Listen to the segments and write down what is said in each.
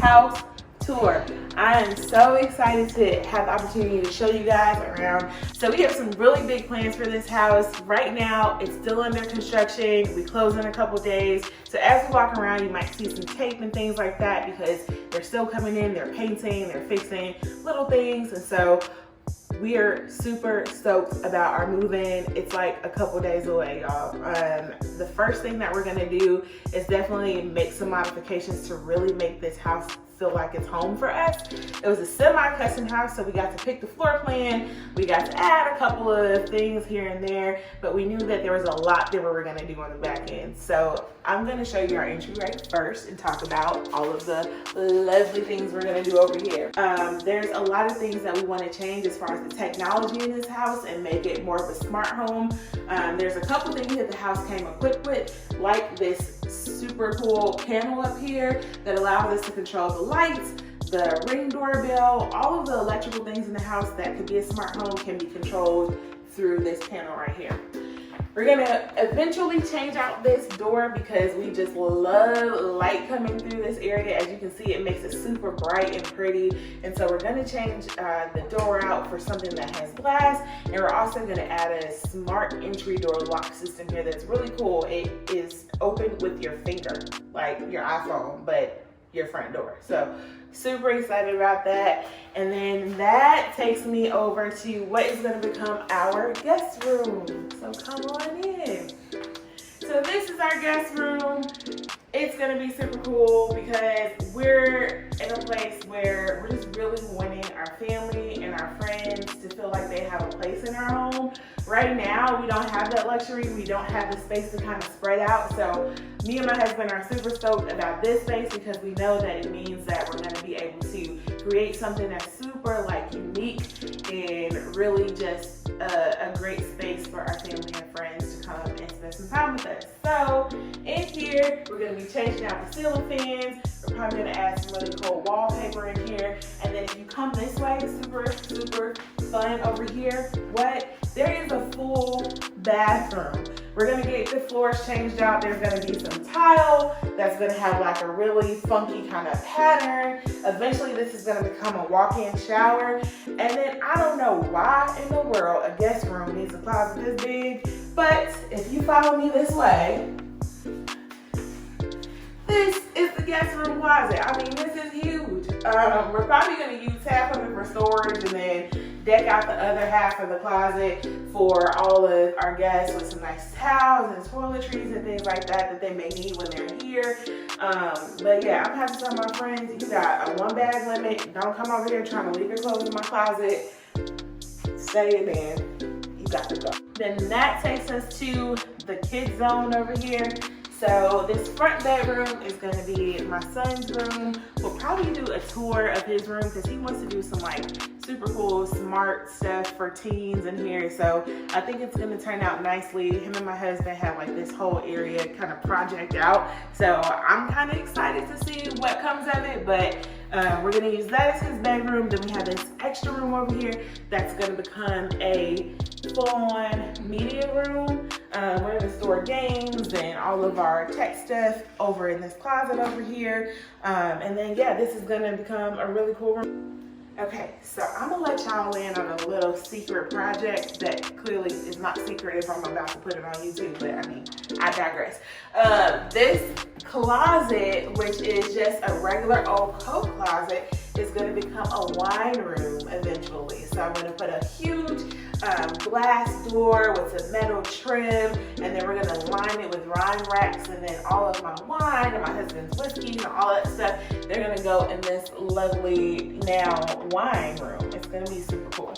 house tour. I am so excited to have the opportunity to show you guys around. So we have some really big plans for this house. Right now, it's still under construction. We close in a couple days. So as we walk around, you might see some tape and things like that because they're still coming in, they're painting, they're fixing little things. And so we are super stoked about our move-in. It's like a couple days away, y'all. The first thing that we're gonna do is definitely make some modifications to really make this house feel like it's home for us. It was a semi-custom house, so we got to pick the floor plan. We got to add a couple of things here and there, but we knew that there was a lot that we were gonna do on the back end. So I'm gonna show you our entryway first and talk about all of the lovely things we're gonna do over here. There's a lot of things that we wanna change as far as the technology in this house and make it more of a smart home. There's a couple things that the house came equipped with, like this super cool panel up here that allows us to control the lights, the Ring doorbell, all of the electrical things in the house that could be a smart home can be controlled through this panel right here. We're gonna eventually change out this door because we just love light coming through this area. As you can see, it makes it super bright and pretty. And so we're gonna change the door out for something that has glass. And we're also gonna add a smart entry door lock system here that's really cool. It is open with your finger, like your iPhone, but your front door. So super excited about that. And then that takes me over to what is going to become our guest room. So come on in. So this is our guest room. It's going to be super cool because we're in a place where we're just really wanting our family and our friends to feel like they have a place in our home. Right now, we don't have that luxury. We don't have the space to kind of spread out. So me and my husband are super stoked about this space because we know that it means that we're going to be able to create something that's super like unique and really just a great space for our family and friends to come and spend some time with us. So in here, we're going to be changing out the ceiling fans. We're probably going to add some really cool wallpaper in here. And then if you come this way, super fun over here. There is a full bathroom. We're gonna get the floors changed out. There's gonna be some tile that's gonna have like a really funky kind of pattern. Eventually this is gonna become a walk-in shower. And then I don't know why in the world a guest room needs a closet this big, but if you follow me this way, this is the guest room closet. I mean, this is huge. We're probably gonna use half of it for storage and then deck out the other half of the closet for all of our guests with some nice towels and toiletries and things like that that they may need when they're here. But yeah, I'm having to tell my friends, you got a 1 bag limit. Don't come over here trying to leave your clothes in my closet. Stay in there. You got to go. Then that takes us to the kids zone over here. So this front bedroom is going to be my son's room. We'll probably do a tour of his room because he wants to do some like super cool smart stuff for teens in here. So I think it's going to turn out nicely. Him and my husband have like this whole area kind of project out. So I'm kind of excited to see what comes of it, but we're going to use that as his bedroom. Then we have this extra room over here that's going to become a full-on media room. We're going to store games and all of our tech stuff over in this closet over here. And then, yeah, this is going to become a really cool room. Okay, so I'm going to let y'all in on a little secret project that clearly is not secret if I'm about to put it on YouTube, but I mean, I digress. This closet, which is just a regular old coat closet, is going to become a wine room eventually. So I'm going to put a huge glass door with some metal trim, and then we're going to line it with wine racks, and then all of my wine and my husband's whiskey and all that stuff, they're going to go in this lovely now wine room. It's going to be super cool.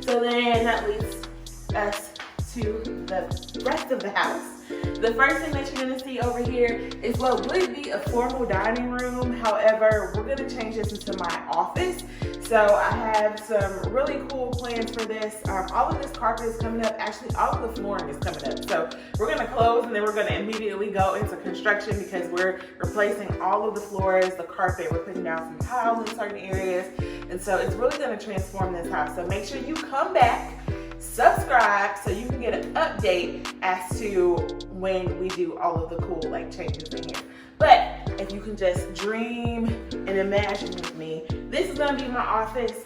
So then that leads us to the rest of the house. The first thing that you're gonna see over here is what would be a formal dining room. However, we're gonna change this into my office. So I have some really cool plans for this. All of this carpet is coming up. Actually, all of the flooring is coming up. So we're gonna close and then we're gonna immediately go into construction because we're replacing all of the floors, the carpet. We're putting down some tiles in certain areas. And so it's really gonna transform this house. So make sure you come back, subscribe so you can get an update as to when we do all of the cool like changes in here. But if you can just dream and imagine with me. This is gonna be my office.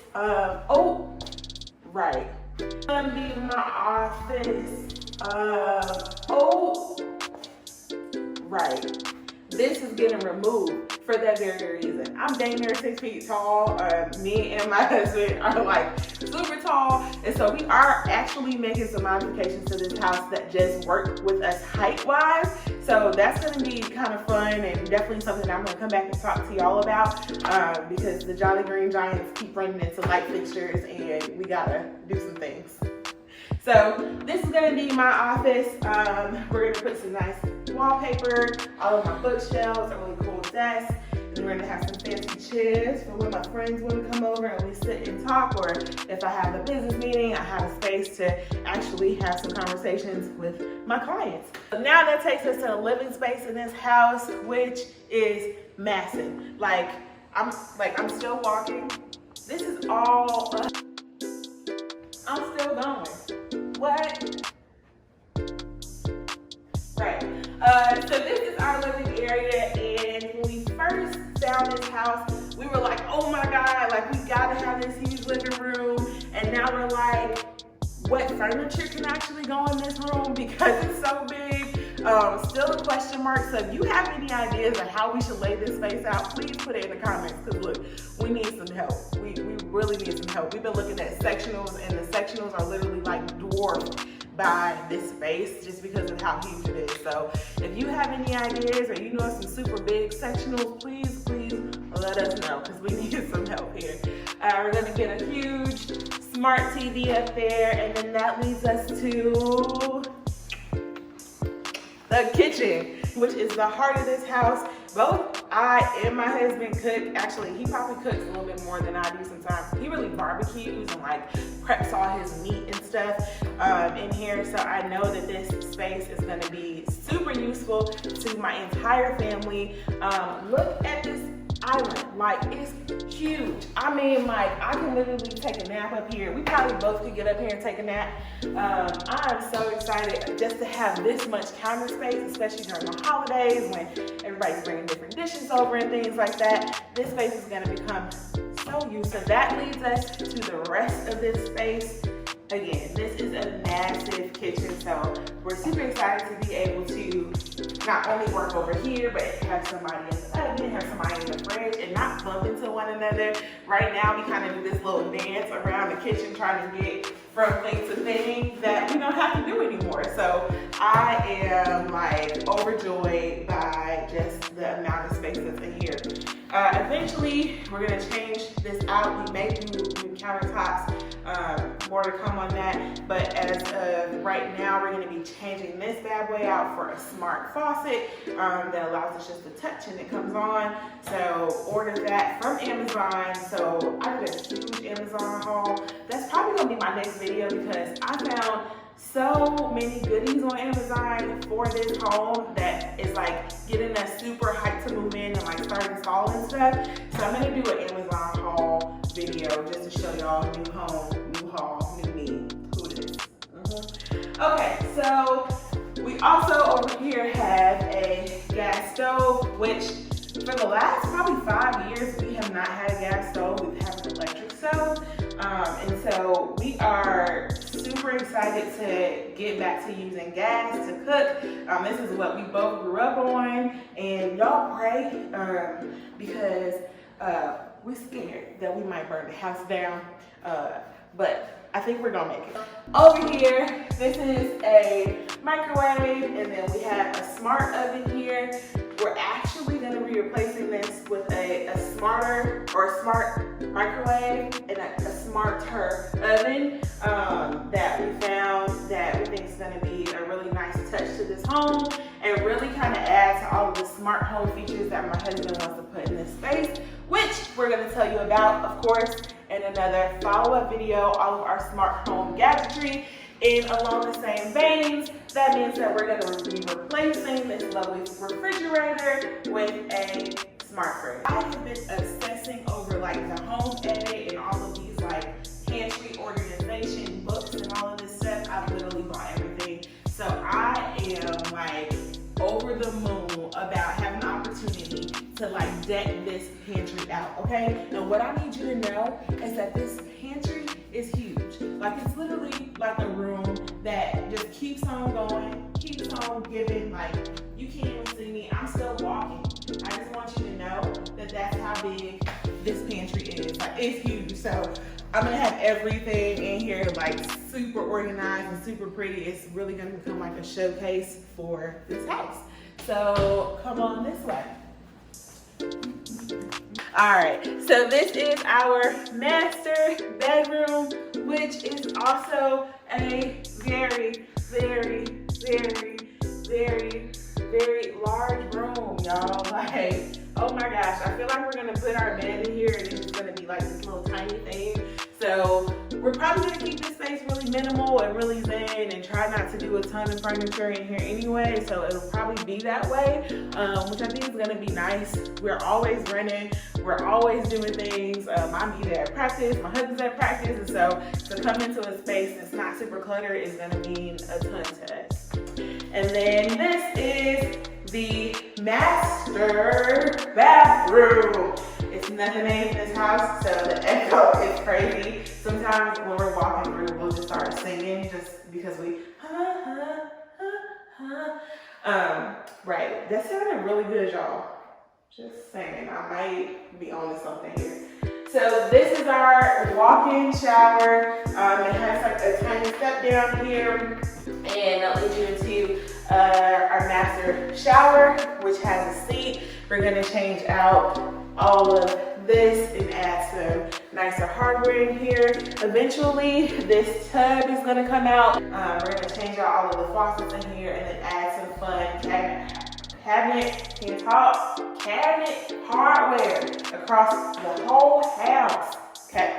Right. It's gonna be my office. Right. This is getting removed for that very reason. I'm dang near 6 feet tall. Me and my husband are like super tall. And so we are actually making some modifications to this house that just work with us height-wise. So that's gonna be kind of fun and definitely something I'm gonna come back and talk to y'all about because the Jolly Green Giants keep running into light fixtures and we gotta do some things. So this is gonna be my office. We're gonna put some nice wallpaper, all of my bookshelves, a really cool desk, and we're gonna have some fancy chairs for when my friends wanna come over and we sit and talk, or if I have a business meeting, I have a space to actually have some conversations with my clients. So now that takes us to the living space in this house, which is massive. I'm still walking. This is all, I'm still going. What? Right. So this is our living area, and when we first found this house, we were like, oh my God, like we gotta have this huge living room. And now we're like, what furniture can actually go in this room because it's so big? Still a question mark. So if you have any ideas of how we should lay this space out, please put it in the comments, because look, we need some help. We really need some help. We've been looking at sectionals, and the sectionals are literally like dwarfed by this space just because of how huge it is. So if you have any ideas or you know some super big sectionals, please let us know, because we need some help here. We're gonna get a huge smart TV up there, and then that leads us to the kitchen, which is the heart of this house. Both I and my husband cook. Actually, he probably cooks a little bit more than I do sometimes. He really barbecues and like preps all his meat and stuff in here. So I know that this space is gonna be super useful to my entire family. Look at this island, like it's huge. I mean, like I can literally take a nap up here. We probably both could get up here and take a nap. I'm so excited just to have this much counter space, especially during the holidays when everybody's bringing different dishes over and things like that. This space is gonna become so useful. That leads us to the rest of this space. Again, this is a massive kitchen, so we're super excited to be able to not only work over here, but have somebody in the oven, have somebody in the fridge, and not bump into one another. Right now, we kind of do this little dance around the kitchen trying to get from thing to thing that we don't have to do anymore. So I am like overjoyed by just the amount of space that's in here. Eventually, we're gonna change this out. We may do new countertops. More to come on that, but as of right now, we're going to be changing this bad boy out for a smart faucet that allows us just to touch and it comes on. So order that from Amazon. So I did a huge Amazon haul. That's probably going to be my next video, because I found so many goodies on Amazon for this home that is like getting us super hyped to move in and like start installing stuff. So I'm going to do an Amazon haul video just to show y'all new home, new haul, new me, who it is. Okay, so we also over here have a gas stove, which for the last probably 5 years, we have not had a gas stove. We've had an electric stove. And so we are super excited to get back to using gas to cook. This is what we both grew up on. And y'all pray because we're scared that we might burn the house down. But I think we're gonna make it. Over here, this is a microwave, and then we have a smart oven here. We're actually gonna be replacing this with a smart microwave and a smarter oven that we found that we think is gonna be a really nice touch to this home and really kind of add to all of the smart home features that my husband wants to put in this space, which we're gonna tell you about, of course, in another follow-up video, all of our smart home gadgetry. And along the same veins, that means that we're gonna be replacing this lovely refrigerator with a smart fridge. I have been obsessing over like the home edit and all of these like pantry organization books and all of this stuff. I've literally bought everything. So I am like over the moon about having the opportunity deck this pantry out, okay? And what I need you to know is that this pantry is huge. Like, it's literally like a room that just keeps on going, keeps on giving. Like, you can't even see me. I'm still walking. I just want you to know that that's how big this pantry is. Like, it's huge. So I'm gonna have everything in here like super organized and super pretty. It's really gonna become like a showcase for this house. So come on this way. All right, so this is our master bedroom, which is also a very, very, very, very, very large room, y'all. Like, oh my gosh, I feel like we're gonna put our bed in here and it's gonna be like this little tiny thing. So we're probably gonna keep this space really minimal and really zen and try not to do a ton of furniture in here anyway. So it'll probably be that way, which I think is gonna be nice. We're always running, we're always doing things. I'm either at practice, my husband's at practice, and so to come into a space that's not super cluttered is gonna mean a ton to us. And then this is the master bathroom. It's nothing in this house, so the echo is crazy. Sometimes when we're walking through, we'll just start singing just because we, right, that sounded really good, y'all. Just saying, I might be on to something here. So this is our walk-in shower. It has like a tiny step down here, and I'll lead you into our master shower, which has a seat. We're gonna change out all of this and add some nicer hardware in here. Eventually, this tub is gonna come out. We're gonna change out all of the faucets in here and then add some fun cabinet hardware across the whole house. Okay.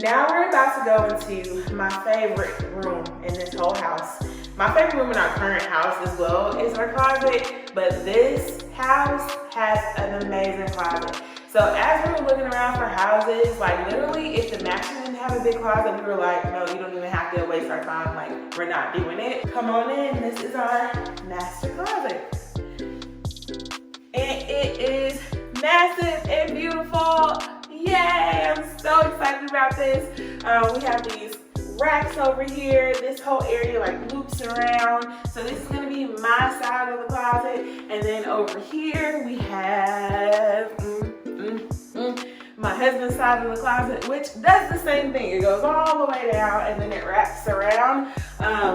Now we're about to go into my favorite room in this whole house. My favorite room in our current house as well is our closet, but this house has an amazing closet. So as we were looking around for houses, like literally if the mansion didn't have a big closet, we were like, no, you don't even have to waste our time. Like, we're not doing it. Come on in, this is our master closet. And it is massive and beautiful. Yay, I'm so excited about this. We have these racks over here. This whole area like loops around. So this is gonna be my side of the closet. And then over here we have my husband's side of the closet, which does the same thing. It goes all the way down and then it wraps around.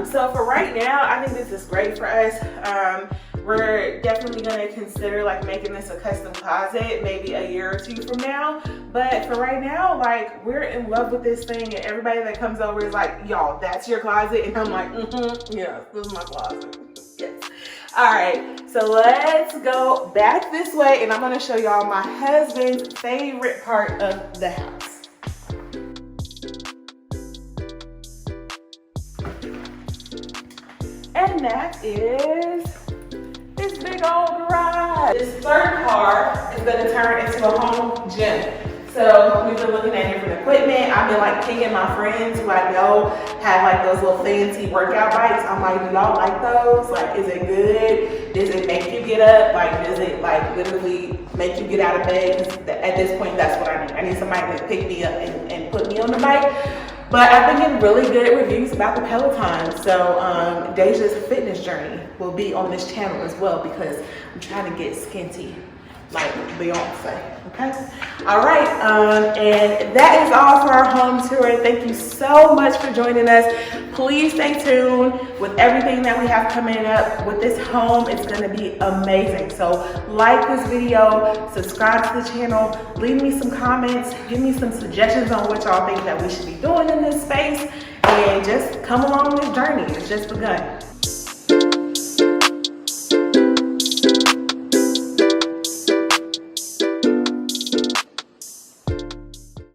So for right now, I think this is great for us. We're definitely gonna consider like making this a custom closet maybe a year or two from now. But for right now, like, we're in love with this thing, and everybody that comes over is like, y'all, that's your closet? And I'm like, yeah, this is my closet. Yes. All right, so let's go back this way and I'm gonna show y'all my husband's favorite part of the house. And that is this big old garage. This third car is gonna turn into a home gym. So we've been looking at different equipment. I've been like picking my friends who I know have like those little fancy workout bikes. I'm like, do y'all like those? Like, is it good? Does it make you get up? Like, does it like literally make you get out of bed? 'Cause at this point, that's what I need. I need somebody to pick me up and put me on the bike. But I've been getting really good reviews about the Peloton. So Deja's fitness journey will be on this channel as well because I'm trying to get skinty like Beyonce, okay? All right, and that is all for our home tour. Thank you so much for joining us. Please stay tuned with everything that we have coming up with this home. It's gonna be amazing. So like this video, subscribe to the channel, leave me some comments, give me some suggestions on what y'all think that we should be doing in this space, and just come along this journey. It's just begun.